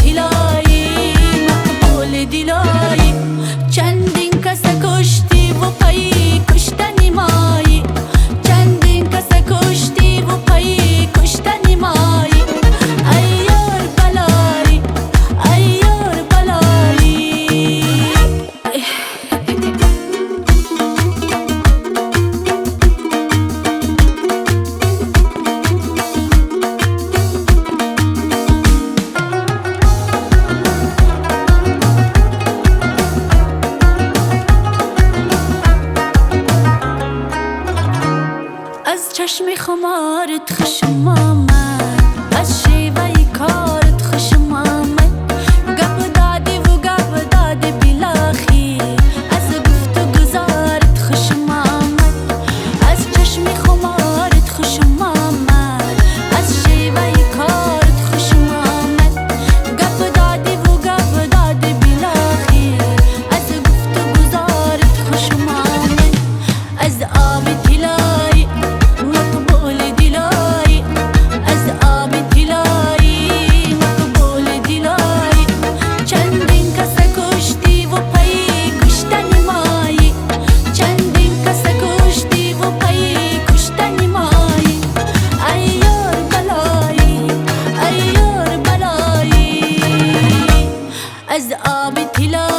طلایی مقبول دیلایی چندین کس کشتی و پایی کشتنی مایی چندین کس کشتی و پایی کشتنی مایی ایار بلایی ایار بلایی از چشم خمارت خوشم آمد از شیوه کارت خوشم آمد گپ دادی و گپ دادی بیلاخی از گفت و گزارت خوشم آمد از چشم خمارت خوشم آمد از شیوه کارت خوشم آمد گپ دادی و گپ دادی بیلاخی از گفت و گزارت خوشم آمد از آب طلایی مقبول دیلایی از آب طلایی مقبول دیلایی چندین کس کشتی و پایی کشتنی مایی چندین کس کشتی و پایی کشتنی مایی ایار بلایی ایار بلایی از آب طلایی